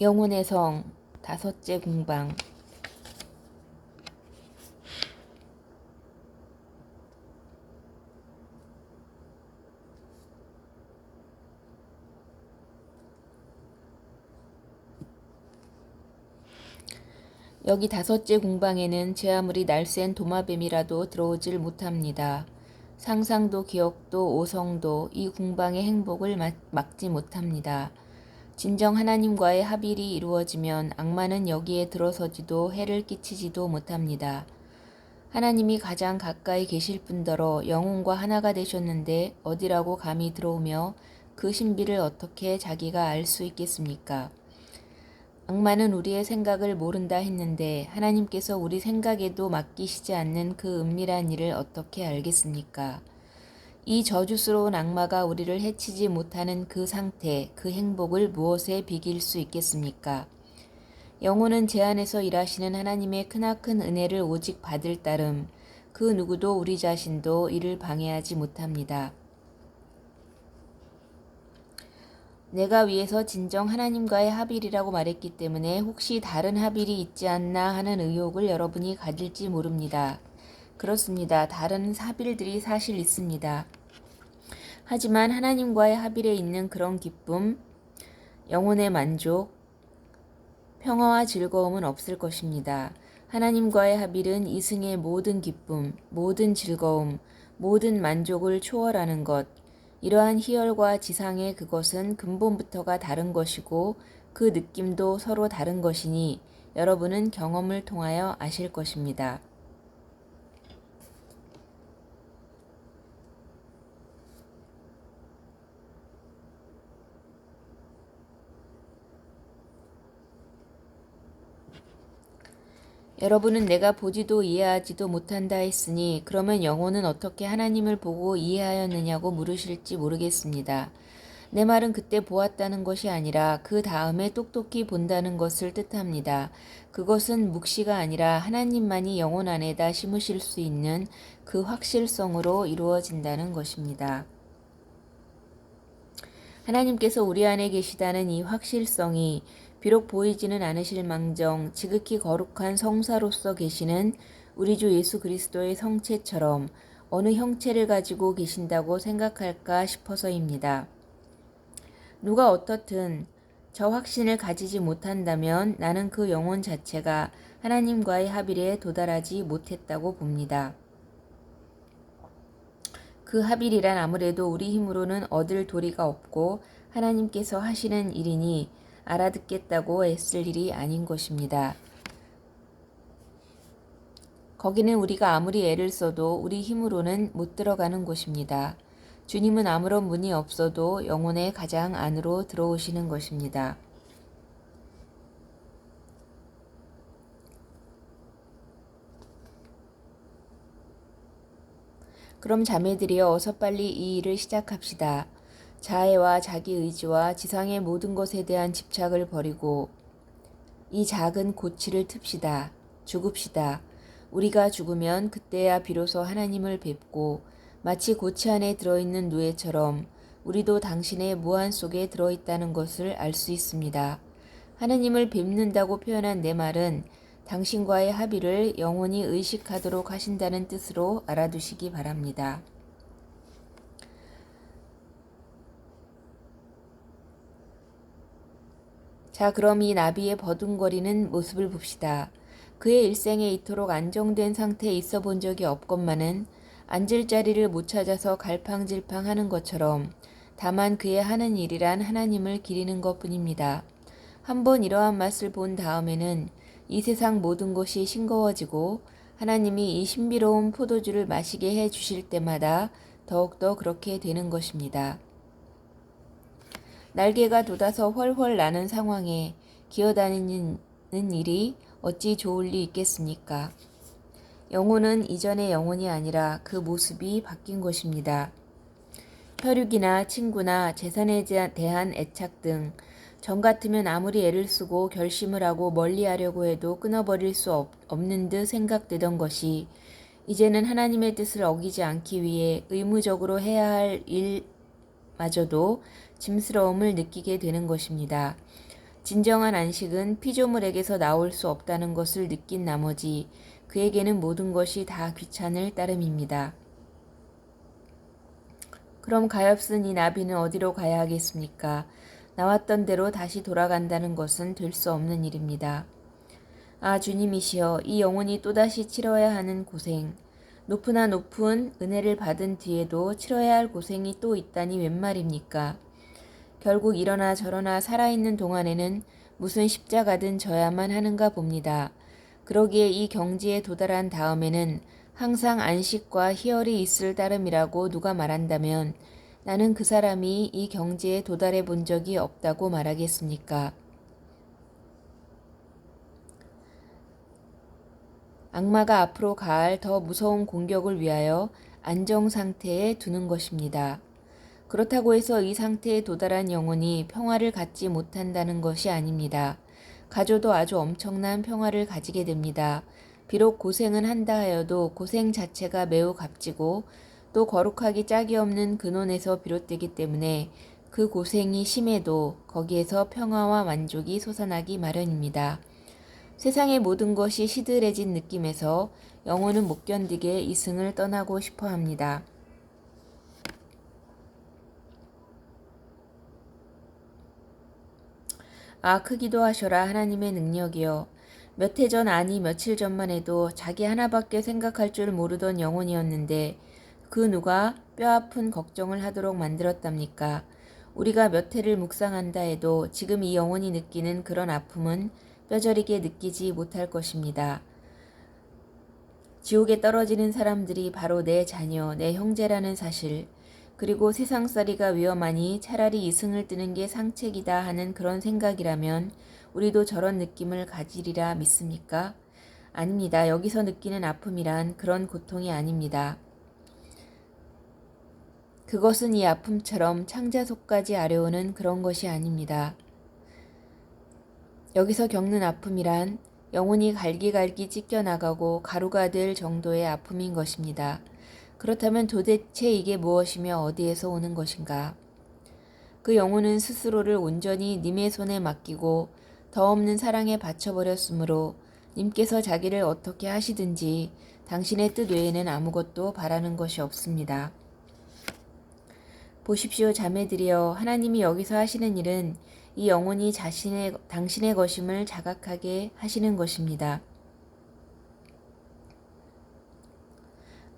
영혼의 성 다섯째 궁방. 여기 다섯째 궁방에는 제 아무리 날쌘 도마뱀이라도 들어오질 못합니다. 상상도 기억도 오성도 이 궁방의 행복을 막지 못합니다. 진정 하나님과의 합일이 이루어지면 악마는 여기에 들어서지도 해를 끼치지도 못합니다. 하나님이 가장 가까이 계실 뿐더러 영혼과 하나가 되셨는데 어디라고 감히 들어오며 그 신비를 어떻게 자기가 알 수 있겠습니까? 악마는 우리의 생각을 모른다 했는데 하나님께서 우리 생각에도 맡기시지 않는 그 은밀한 일을 어떻게 알겠습니까? 이 저주스러운 악마가 우리를 해치지 못하는 그 상태, 그 행복을 무엇에 비길 수 있겠습니까? 영혼은 제 안에서 일하시는 하나님의 크나큰 은혜를 오직 받을 따름 그 누구도 우리 자신도 이를 방해하지 못합니다. 내가 위에서 진정 하나님과의 합일이라고 말했기 때문에 혹시 다른 합일이 있지 않나 하는 의혹을 여러분이 가질지 모릅니다. 그렇습니다. 다른 합일들이 사실 있습니다. 하지만 하나님과의 합일에 있는 그런 기쁨, 영혼의 만족, 평화와 즐거움은 없을 것입니다. 하나님과의 합일은 이승의 모든 기쁨, 모든 즐거움, 모든 만족을 초월하는 것, 이러한 희열과 지상의 그것은 근본부터가 다른 것이고 그 느낌도 서로 다른 것이니 여러분은 경험을 통하여 아실 것입니다. 여러분은 내가 보지도 이해하지도 못한다 했으니 그러면 영혼은 어떻게 하나님을 보고 이해하였느냐고 물으실지 모르겠습니다. 내 말은 그때 보았다는 것이 아니라 그 다음에 똑똑히 본다는 것을 뜻합니다. 그것은 묵시가 아니라 하나님만이 영혼 안에다 심으실 수 있는 그 확실성으로 이루어진다는 것입니다. 하나님께서 우리 안에 계시다는 이 확실성이 비록 보이지는 않으실 망정 지극히 거룩한 성사로서 계시는 우리 주 예수 그리스도의 성체처럼 어느 형체를 가지고 계신다고 생각할까 싶어서입니다. 누가 어떻든 저 확신을 가지지 못한다면 나는 그 영혼 자체가 하나님과의 합일에 도달하지 못했다고 봅니다. 그 합일이란 아무래도 우리 힘으로는 얻을 도리가 없고 하나님께서 하시는 일이니 알아듣겠다고 애쓸 일이 아닌 것입니다. 거기는 우리가 아무리 애를 써도 우리 힘으로는 못 들어가는 곳입니다. 주님은 아무런 문이 없어도 영혼의 가장 안으로 들어오시는 것입니다. 그럼 자매들이여 어서 빨리 이 일을 시작합시다. 자애와 자기 의지와 지상의 모든 것에 대한 집착을 버리고 이 작은 고치를 틉시다. 죽읍시다. 우리가 죽으면 그때야 비로소 하나님을 뵙고 마치 고치 안에 들어있는 누에처럼 우리도 당신의 무한 속에 들어있다는 것을 알 수 있습니다. 하나님을 뵙는다고 표현한 내 말은 당신과의 합의를 영원히 의식하도록 하신다는 뜻으로 알아두시기 바랍니다. 자, 그럼 이 나비의 버둥거리는 모습을 봅시다. 그의 일생에 이토록 안정된 상태에 있어 본 적이 없건만은 앉을 자리를 못 찾아서 갈팡질팡하는 것처럼 다만 그의 하는 일이란 하나님을 기리는 것뿐입니다. 한번 이러한 맛을 본 다음에는 이 세상 모든 것이 싱거워지고 하나님이 이 신비로운 포도주를 마시게 해 주실 때마다 더욱더 그렇게 되는 것입니다. 날개가 돋아서 훨훨 나는 상황에 기어다니는 일이 어찌 좋을 리 있겠습니까? 영혼은 이전의 영혼이 아니라 그 모습이 바뀐 것입니다. 혈육이나 친구나 재산에 대한 애착 등 전 같으면 아무리 애를 쓰고 결심을 하고 멀리하려고 해도 끊어버릴 수 없는 듯 생각되던 것이 이제는 하나님의 뜻을 어기지 않기 위해 의무적으로 해야 할 일마저도 짐스러움을 느끼게 되는 것입니다. 진정한 안식은 피조물에게서 나올 수 없다는 것을 느낀 나머지 그에게는 모든 것이 다 귀찮을 따름입니다. 그럼 가엾은 이 나비는 어디로 가야 하겠습니까? 나왔던 대로 다시 돌아간다는 것은 될 수 없는 일입니다. 아, 주님이시여, 이 영혼이 또다시 치러야 하는 고생, 높으나 높은 은혜를 받은 뒤에도 치러야 할 고생이 또 있다니 웬 말입니까? 결국 이러나 저러나 살아있는 동안에는 무슨 십자가든 져야만 하는가 봅니다. 그러기에 이 경지에 도달한 다음에는 항상 안식과 희열이 있을 따름이라고 누가 말한다면 나는 그 사람이 이 경지에 도달해 본 적이 없다고 말하겠습니까? 악마가 앞으로 가할 더 무서운 공격을 위하여 안정 상태에 두는 것입니다. 그렇다고 해서 이 상태에 도달한 영혼이 평화를 갖지 못한다는 것이 아닙니다. 가져도 아주 엄청난 평화를 가지게 됩니다. 비록 고생은 한다 하여도 고생 자체가 매우 값지고 또 거룩하기 짝이 없는 근원에서 비롯되기 때문에 그 고생이 심해도 거기에서 평화와 만족이 솟아나기 마련입니다. 세상의 모든 것이 시들해진 느낌에서 영혼은 못 견디게 이승을 떠나고 싶어 합니다. 아, 크기도 하셔라 하나님의 능력이여. 몇 해 전 아니 며칠 전만 해도 자기 하나밖에 생각할 줄 모르던 영혼이었는데 그 누가 뼈아픈 걱정을 하도록 만들었답니까? 우리가 몇 해를 묵상한다 해도 지금 이 영혼이 느끼는 그런 아픔은 뼈저리게 느끼지 못할 것입니다. 지옥에 떨어지는 사람들이 바로 내 자녀, 내 형제라는 사실, 그리고 세상살이가 위험하니 차라리 이승을 뜨는 게 상책이다 하는 그런 생각이라면 우리도 저런 느낌을 가지리라 믿습니까? 아닙니다. 여기서 느끼는 아픔이란 그런 고통이 아닙니다. 그것은 이 아픔처럼 창자속까지 아려오는 그런 것이 아닙니다. 여기서 겪는 아픔이란 영혼이 갈기갈기 찢겨나가고 가루가 될 정도의 아픔인 것입니다. 그렇다면 도대체 이게 무엇이며 어디에서 오는 것인가? 그 영혼은 스스로를 온전히 님의 손에 맡기고 더 없는 사랑에 바쳐버렸으므로 님께서 자기를 어떻게 하시든지 당신의 뜻 외에는 아무것도 바라는 것이 없습니다. 보십시오, 자매들이여. 하나님이 여기서 하시는 일은 이 영혼이 당신의 것임을 자각하게 하시는 것입니다.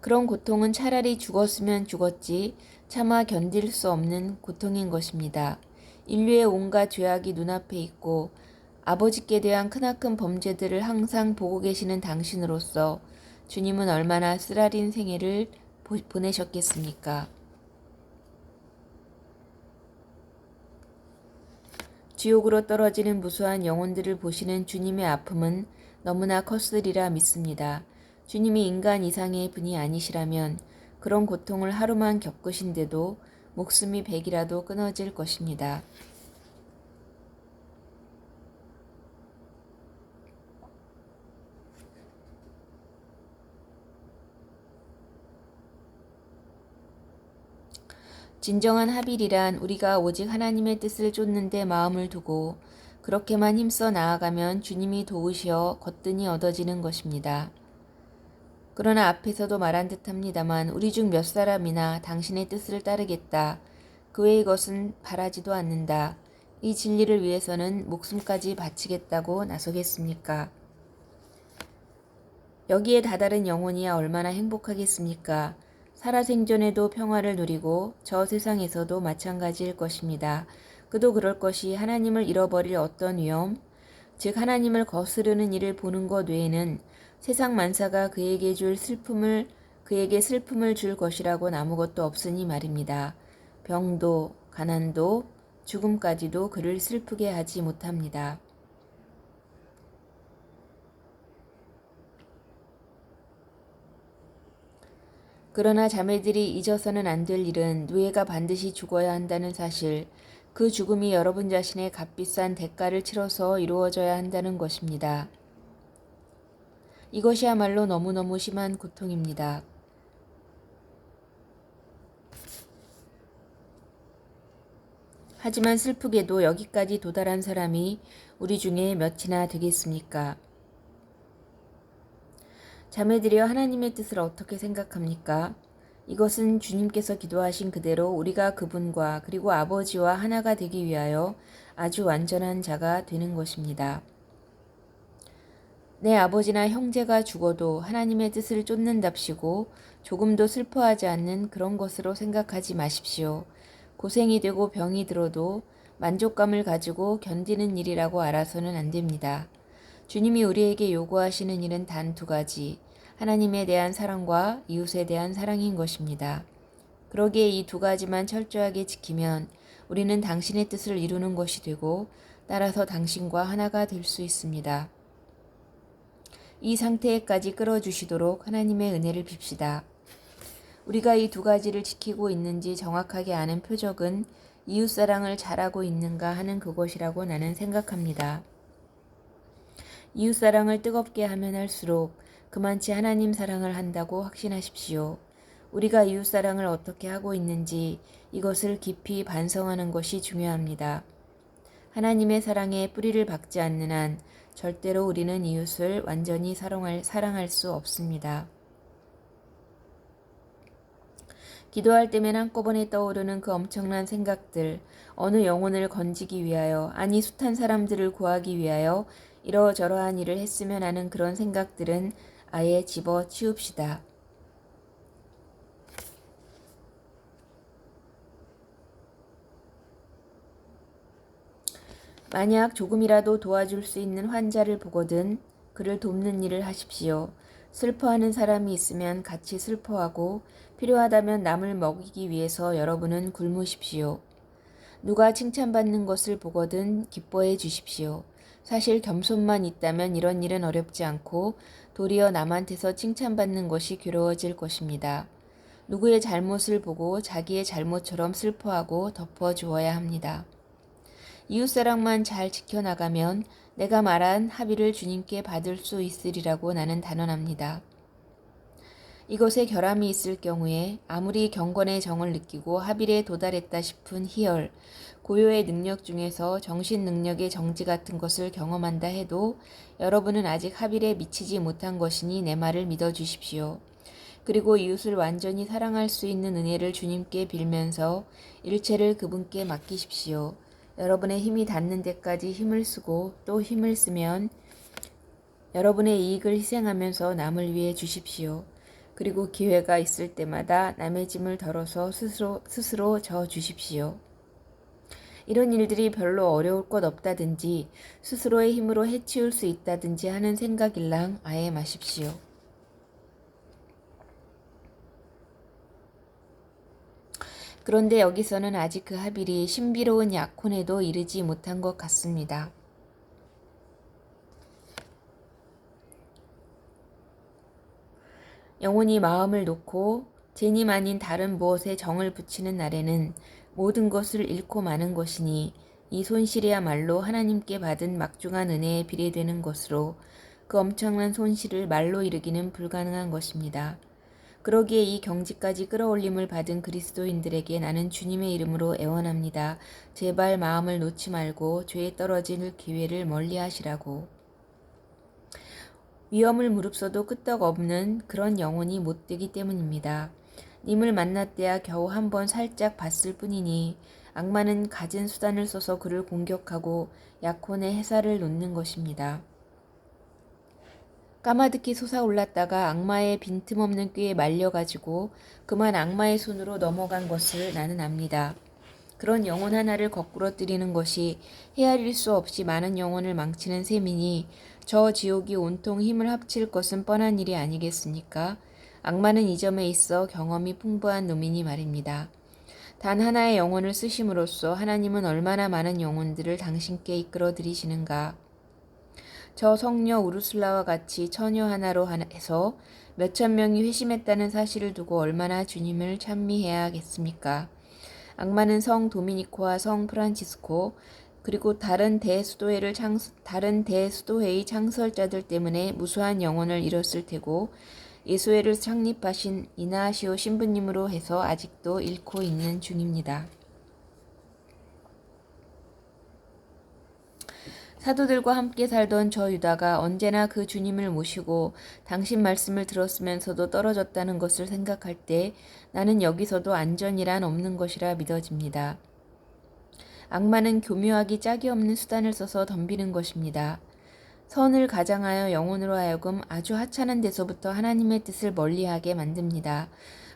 그런 고통은 차라리 죽었으면 죽었지 차마 견딜 수 없는 고통인 것입니다. 인류의 온갖 죄악이 눈앞에 있고 아버지께 대한 크나큰 범죄들을 항상 보고 계시는 당신으로서 주님은 얼마나 쓰라린 생애를 보내셨겠습니까? 지옥으로 떨어지는 무수한 영혼들을 보시는 주님의 아픔은 너무나 컸으리라 믿습니다. 주님이 인간 이상의 분이 아니시라면 그런 고통을 하루만 겪으신데도 목숨이 100이라도 끊어질 것입니다. 진정한 합일이란 우리가 오직 하나님의 뜻을 쫓는 데 마음을 두고 그렇게만 힘써 나아가면 주님이 도우시어 거뜬히 얻어지는 것입니다. 그러나 앞에서도 말한 듯합니다만 우리 중 몇 사람이나 당신의 뜻을 따르겠다. 그 외의 것은 바라지도 않는다. 이 진리를 위해서는 목숨까지 바치겠다고 나서겠습니까? 여기에 다다른 영혼이야 얼마나 행복하겠습니까? 살아생전에도 평화를 누리고 저 세상에서도 마찬가지일 것입니다. 그도 그럴 것이 하나님을 잃어버릴 어떤 위험, 즉 하나님을 거스르는 일을 보는 것 외에는 세상 만사가 그에게 슬픔을 줄 것이라고는 아무것도 없으니 말입니다. 병도, 가난도, 죽음까지도 그를 슬프게 하지 못합니다. 그러나 자매들이 잊어서는 안 될 일은 노예가 반드시 죽어야 한다는 사실, 그 죽음이 여러분 자신의 값비싼 대가를 치러서 이루어져야 한다는 것입니다. 이것이야말로 너무너무 심한 고통입니다. 하지만 슬프게도 여기까지 도달한 사람이 우리 중에 몇이나 되겠습니까? 자매들이여, 하나님의 뜻을 어떻게 생각합니까? 이것은 주님께서 기도하신 그대로 우리가 그분과 그리고 아버지와 하나가 되기 위하여 아주 완전한 자가 되는 것입니다. 내 아버지나 형제가 죽어도 하나님의 뜻을 쫓는답시고 조금도 슬퍼하지 않는 그런 것으로 생각하지 마십시오. 고생이 되고 병이 들어도 만족감을 가지고 견디는 일이라고 알아서는 안 됩니다. 주님이 우리에게 요구하시는 일은 단 두 가지, 하나님에 대한 사랑과 이웃에 대한 사랑인 것입니다. 그러기에 이 두 가지만 철저하게 지키면 우리는 당신의 뜻을 이루는 것이 되고 따라서 당신과 하나가 될 수 있습니다. 이 상태에까지 끌어주시도록 하나님의 은혜를 빕시다. 우리가 이 두 가지를 지키고 있는지 정확하게 아는 표적은 이웃사랑을 잘하고 있는가 하는 그것이라고 나는 생각합니다. 이웃사랑을 뜨겁게 하면 할수록 그만치 하나님 사랑을 한다고 확신하십시오. 우리가 이웃사랑을 어떻게 하고 있는지 이것을 깊이 반성하는 것이 중요합니다. 하나님의 사랑에 뿌리를 박지 않는 한 절대로 우리는 이웃을 완전히 사랑할 수 없습니다. 기도할 때면 한꺼번에 떠오르는 그 엄청난 생각들, 어느 영혼을 건지기 위하여, 아니 숱한 사람들을 구하기 위하여 이러저러한 일을 했으면 하는 그런 생각들은 아예 집어치웁시다. 만약 조금이라도 도와줄 수 있는 환자를 보거든 그를 돕는 일을 하십시오. 슬퍼하는 사람이 있으면 같이 슬퍼하고 필요하다면 남을 먹이기 위해서 여러분은 굶으십시오. 누가 칭찬받는 것을 보거든 기뻐해 주십시오. 사실 겸손만 있다면 이런 일은 어렵지 않고 도리어 남한테서 칭찬받는 것이 괴로워질 것입니다. 누구의 잘못을 보고 자기의 잘못처럼 슬퍼하고 덮어주어야 합니다. 이웃사랑만 잘 지켜나가면 내가 말한 합의를 주님께 받을 수 있으리라고 나는 단언합니다. 이것에 결함이 있을 경우에 아무리 경건의 정을 느끼고 합의에 도달했다 싶은 희열, 고요의 능력 중에서 정신 능력의 정지 같은 것을 경험한다 해도 여러분은 아직 합의에 미치지 못한 것이니 내 말을 믿어주십시오. 그리고 이웃을 완전히 사랑할 수 있는 은혜를 주님께 빌면서 일체를 그분께 맡기십시오. 여러분의 힘이 닿는 데까지 힘을 쓰고 또 힘을 쓰면 여러분의 이익을 희생하면서 남을 위해 주십시오. 그리고 기회가 있을 때마다 남의 짐을 덜어서 스스로 져 주십시오. 이런 일들이 별로 어려울 것 없다든지 스스로의 힘으로 해치울 수 있다든지 하는 생각일랑 아예 마십시오. 그런데 여기서는 아직 그 합일이 신비로운 약혼에도 이르지 못한 것 같습니다. 영혼이 마음을 놓고 제님 아닌 다른 무엇에 정을 붙이는 날에는 모든 것을 잃고 마는 것이니 이 손실이야말로 하나님께 받은 막중한 은혜에 비례되는 것으로 그 엄청난 손실을 말로 이르기는 불가능한 것입니다. 그러기에 이 경지까지 끌어올림을 받은 그리스도인들에게 나는 주님의 이름으로 애원합니다. 제발 마음을 놓지 말고 죄에 떨어질 기회를 멀리하시라고. 위험을 무릅써도 끄떡없는 그런 영혼이 못되기 때문입니다. 님을 만났대야 겨우 한번 살짝 봤을 뿐이니 악마는 갖은 수단을 써서 그를 공격하고 약혼의 해살을 놓는 것입니다. 까마득히 솟아올랐다가 악마의 빈틈없는 꾀에 말려가지고 그만 악마의 손으로 넘어간 것을 나는 압니다. 그런 영혼 하나를 거꾸러뜨리는 것이 헤아릴 수 없이 많은 영혼을 망치는 셈이니 저 지옥이 온통 힘을 합칠 것은 뻔한 일이 아니겠습니까? 악마는 이 점에 있어 경험이 풍부한 놈이니 말입니다. 단 하나의 영혼을 쓰심으로써 하나님은 얼마나 많은 영혼들을 당신께 이끌어 들이시는가. 저 성녀 우르슬라와 같이 처녀 하나로 해서 몇천 명이 회심했다는 사실을 두고 얼마나 주님을 찬미해야겠습니까? 악마는 성 도미니코와 성 프란치스코 그리고 다른 대수도회의 창설자들 때문에 무수한 영혼을 잃었을 테고 예수회를 창립하신 이나시오 신부님으로 해서 아직도 잃고 있는 중입니다. 사도들과 함께 살던 저 유다가 언제나 그 주님을 모시고 당신 말씀을 들었으면서도 떨어졌다는 것을 생각할 때 나는 여기서도 안전이란 없는 것이라 믿어집니다. 악마는 교묘하기 짝이 없는 수단을 써서 덤비는 것입니다. 선을 가장하여 영혼으로 하여금 아주 하찮은 데서부터 하나님의 뜻을 멀리하게 만듭니다.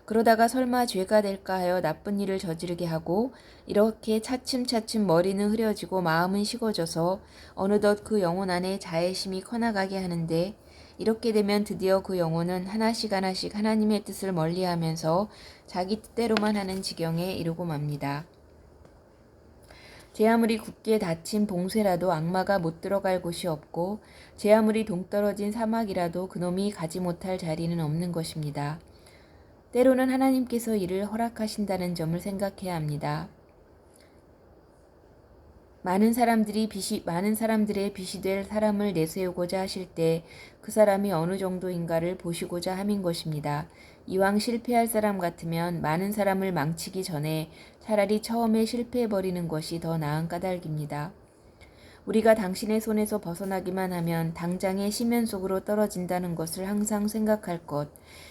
그러다가 설마 죄가 될까 하여 나쁜 일을 저지르게 하고 이렇게 차츰차츰 머리는 흐려지고 마음은 식어져서 어느덧 그 영혼 안에 자애심이 커나가게 하는데 이렇게 되면 드디어 그 영혼은 하나씩 하나씩 하나님의 뜻을 멀리하면서 자기 뜻대로만 하는 지경에 이르고 맙니다. 제 아무리 굳게 닫힌 봉쇄라도 악마가 못 들어갈 곳이 없고 제 아무리 동떨어진 사막이라도 그놈이 가지 못할 자리는 없는 것입니다. 때로는 하나님께서 이를 허락하신다는 점을 생각해야 합니다. 많은 사람들의 빛이 될 사람을 내세우고자 하실 때 그 사람이 어느 정도인가를 보시고자 함인 것입니다. 이왕 실패할 사람 같으면 많은 사람을 망치기 전에 차라리 처음에 실패해버리는 것이 더 나은 까닭입니다. 우리가 당신의 손에서 벗어나기만 하면 당장의 심연 속으로 떨어진다는 것을 항상 생각할 것,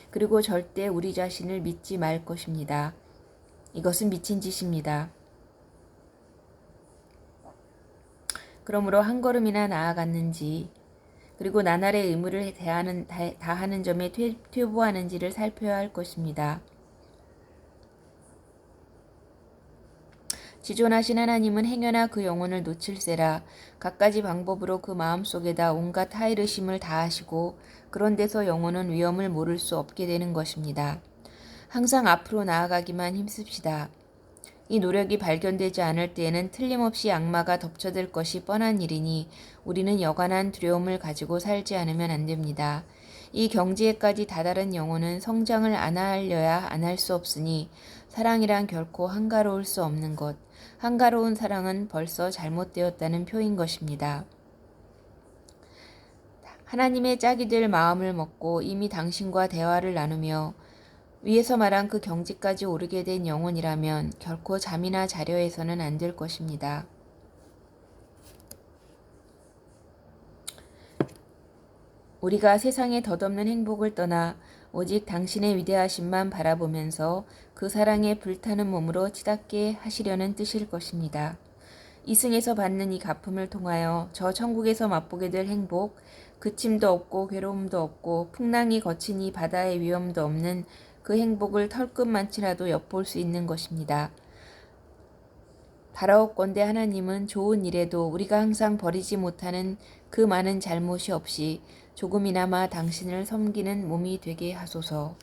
그리고 절대 우리 자신을 믿지 말 것입니다. 이것은 미친 짓입니다. 그러므로 한 걸음이나 나아갔는지, 그리고 나날의 의무를 다하는 점에 퇴보하는지를 살펴야 할 것입니다. 지존하신 하나님은 행여나 그 영혼을 놓칠세라 갖가지 방법으로 그 마음속에다 온갖 하이르심을 다하시고 그런 데서 영혼은 위험을 모를 수 없게 되는 것입니다. 항상 앞으로 나아가기만 힘씁시다. 이 노력이 발견되지 않을 때에는 틀림없이 악마가 덮쳐들 것이 뻔한 일이니 우리는 여간한 두려움을 가지고 살지 않으면 안 됩니다. 이 경지에까지 다다른 영혼은 성장을 안 하려야 안 할 수 없으니 사랑이란 결코 한가로울 수 없는 것, 한가로운 사랑은 벌써 잘못되었다는 표인 것입니다. 하나님의 짝이 될 마음을 먹고 이미 당신과 대화를 나누며 위에서 말한 그 경지까지 오르게 된 영혼이라면 결코 잠이나 자려 해서는 안 될 것입니다. 우리가 세상의 덧없는 행복을 떠나 오직 당신의 위대하심만 바라보면서 그 사랑에 불타는 몸으로 치닫게 하시려는 뜻일 것입니다. 이승에서 받는 이 갚음을 통하여 저 천국에서 맛보게 될 행복, 그침도 없고 괴로움도 없고 풍랑이 거친 이 바다의 위험도 없는 그 행복을 털끝만치라도 엿볼 수 있는 것입니다. 바라옵건대 하나님은 좋은 일에도 우리가 항상 버리지 못하는 그 많은 잘못이 없이 조금이나마 당신을 섬기는 몸이 되게 하소서.